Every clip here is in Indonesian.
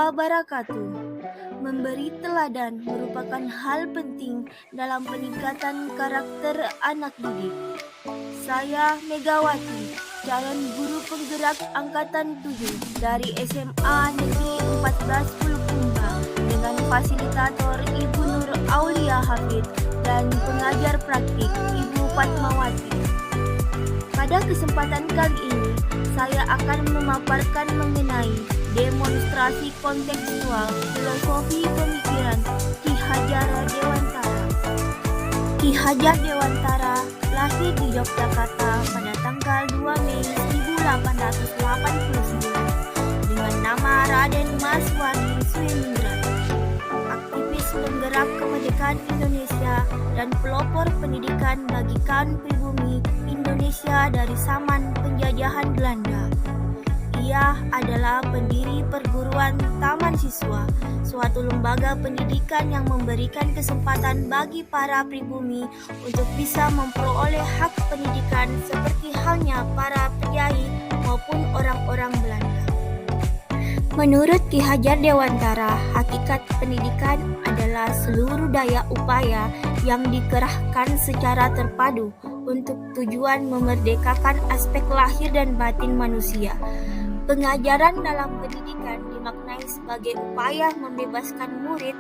wabarakatuh. Memberi teladan merupakan hal penting dalam peningkatan karakter anak didik. Saya Megawati, calon guru penggerak angkatan 7 dari SMA Negeri 14 Bulukumba dengan fasilitator Ibu Nur Aulia Hafid dan pengajar praktik Ibu Fatmawati. Pada kesempatan kali ini, saya akan memaparkan mengenai demonstrasi kontekstual filosofi pemikiran Ki Hajar Dewantara. Ki Hajar Dewantara lahir di Yogyakarta pada tanggal 2 Mei 1889 dengan nama Raden Mas Wadi Suyeningrat. Aktivis penggerak kemerdekaan Indonesia dan pelopor pendidikan bagi kaum pribumi Indonesia dari zaman penjajahan Belanda. Ia adalah pendiri perguruan Taman Siswa, suatu lembaga pendidikan yang memberikan kesempatan bagi para pribumi untuk bisa memperoleh hak pendidikan seperti halnya para priai maupun orang-orang Belanda. Menurut Ki Hajar Dewantara, hakikat pendidikan adalah seluruh daya upaya yang dikerahkan secara terpadu untuk tujuan memerdekakan aspek lahir dan batin manusia. Pengajaran dalam pendidikan dimaknai sebagai upaya membebaskan murid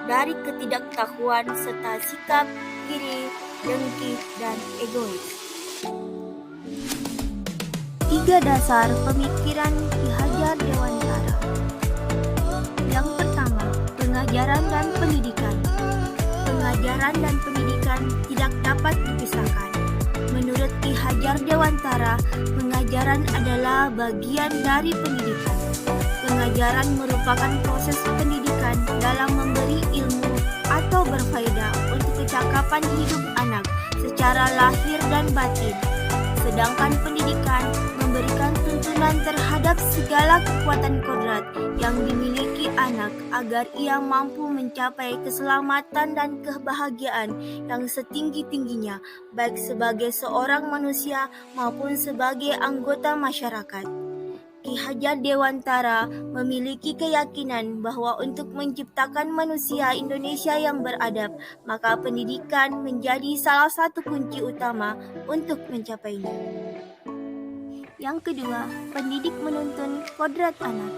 dari ketidaktahuan serta sikap iri, dengki, dan egois. 3 dasar pemikiran Ki Hajar Dewantara. Yang pertama, pengajaran dan pendidikan. Pengajaran dan pendidikan tidak dapat dipisahkan. Menurut Ki Hajar Dewantara, pengajaran adalah bagian dari pendidikan. Pengajaran merupakan proses pendidikan dalam memberi ilmu atau berfaedah untuk kecakapan hidup anak secara lahir dan batin. Sedangkan pendidikan memberikan tuntunan terhadap segala kekuatan kodrat yang dimiliki anak agar ia mampu mencapai keselamatan dan kebahagiaan yang setinggi-tingginya, baik sebagai seorang manusia maupun sebagai anggota masyarakat. Ki Hajar Dewantara memiliki keyakinan bahwa untuk menciptakan manusia Indonesia yang beradab, maka pendidikan menjadi salah satu kunci utama untuk mencapainya. Yang kedua, pendidik menuntun kodrat anak.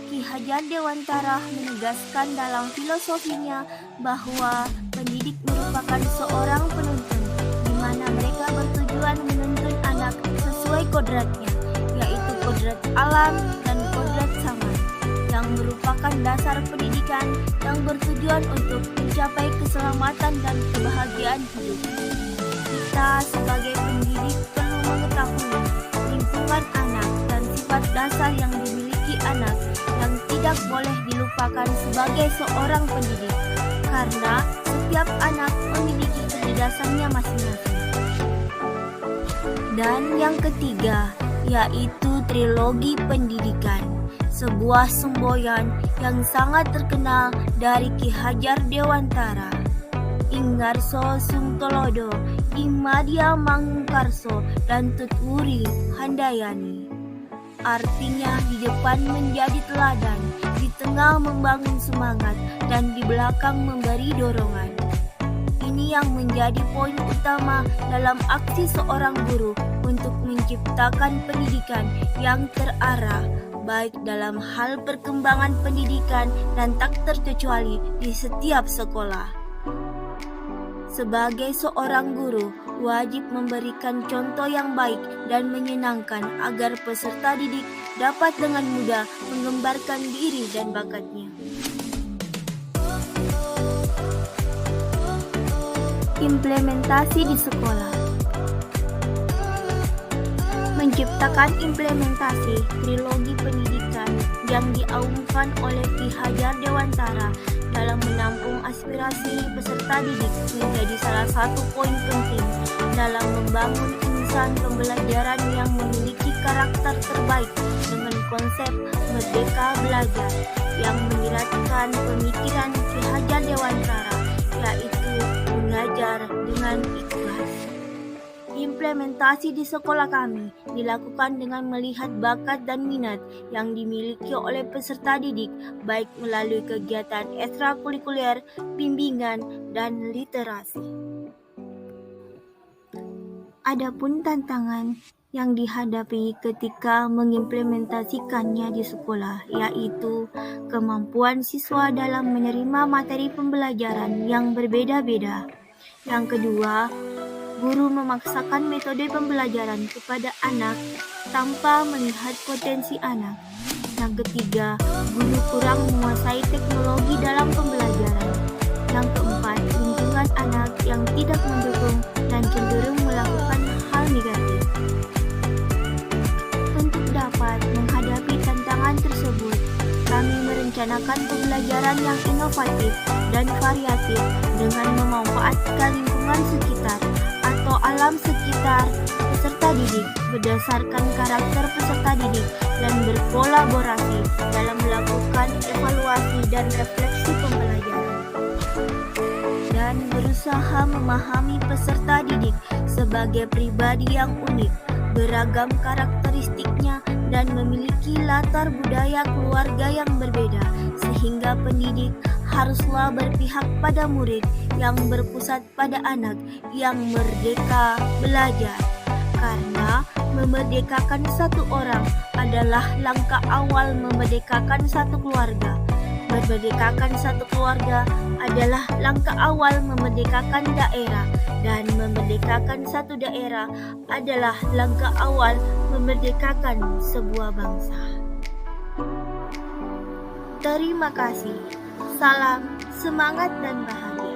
Ki Hajar Dewantara menegaskan dalam filosofinya bahwa pendidik merupakan seorang penuntun, di mana mereka bertujuan menuntun anak sesuai kodratnya, yaitu kodrat alam dan kodrat zaman, yang merupakan dasar pendidikan yang bertujuan untuk mencapai keselamatan dan kebahagiaan hidup. Kita sebagai pendidik perlu mengetahui lingkungan anak dan sifat dasar yang dimiliki anak yang tidak boleh dilupakan sebagai seorang pendidik, karena setiap anak memiliki kecerdasannya masing-masing. Dan yang ketiga, yaitu trilogi pendidikan, sebuah semboyan yang sangat terkenal dari Ki Hajar Dewantara. Ingarso Sungtolodo, Imadya Mangkarso, dan Tutwuri Handayani. Artinya di depan menjadi teladan, di tengah membangun semangat, dan di belakang memberi dorongan. Ini yang menjadi poin utama dalam aksi seorang guru untuk menciptakan pendidikan yang terarah, baik dalam hal perkembangan pendidikan dan tak terkecuali di setiap sekolah. Sebagai seorang guru, wajib memberikan contoh yang baik dan menyenangkan agar peserta didik dapat dengan mudah mengembangkan diri dan bakatnya. Implementasi di sekolah. Menciptakan implementasi trilogi pendidikan yang diaungkan oleh Ki Hajar Dewantara dalam menampung aspirasi peserta didik menjadi salah satu poin penting dalam membangun insan pembelajaran yang memiliki karakter terbaik dengan konsep Merdeka Belajar yang menyiratkan pemikiran Ki Hajar Dewantara, yaitu mengajar dengan ikhlas. Implementasi di sekolah kami dilakukan dengan melihat bakat dan minat yang dimiliki oleh peserta didik, baik melalui kegiatan ekstrakurikuler, bimbingan, dan literasi. Adapun tantangan yang dihadapi ketika mengimplementasikannya di sekolah, yaitu kemampuan siswa dalam menerima materi pembelajaran yang berbeda-beda. Yang kedua, guru memaksakan metode pembelajaran kepada anak tanpa melihat potensi anak. Yang ketiga, guru kurang menguasai teknologi dalam pembelajaran. Yang keempat, lingkungan anak yang tidak mendukung dan cenderung melakukan hal negatif. Untuk dapat menghadapi tantangan tersebut, kami merencanakan pembelajaran yang inovatif dan variatif dengan memanfaatkan lingkungan sekitar atau alam sekitar peserta didik berdasarkan karakter peserta didik dan berkolaborasi dalam melakukan evaluasi dan refleksi pembelajaran dan berusaha memahami peserta didik sebagai pribadi yang unik, beragam karakteristiknya dan memiliki latar budaya keluarga yang berbeda, sehingga pendidik haruslah berpihak pada murid yang berpusat pada anak yang merdeka belajar. Karena memerdekakan satu orang adalah langkah awal memerdekakan satu keluarga. Memerdekakan satu keluarga adalah langkah awal memerdekakan daerah, dan memerdekakan satu daerah adalah langkah awal memerdekakan sebuah bangsa. Terima kasih. Salam semangat dan bahagia.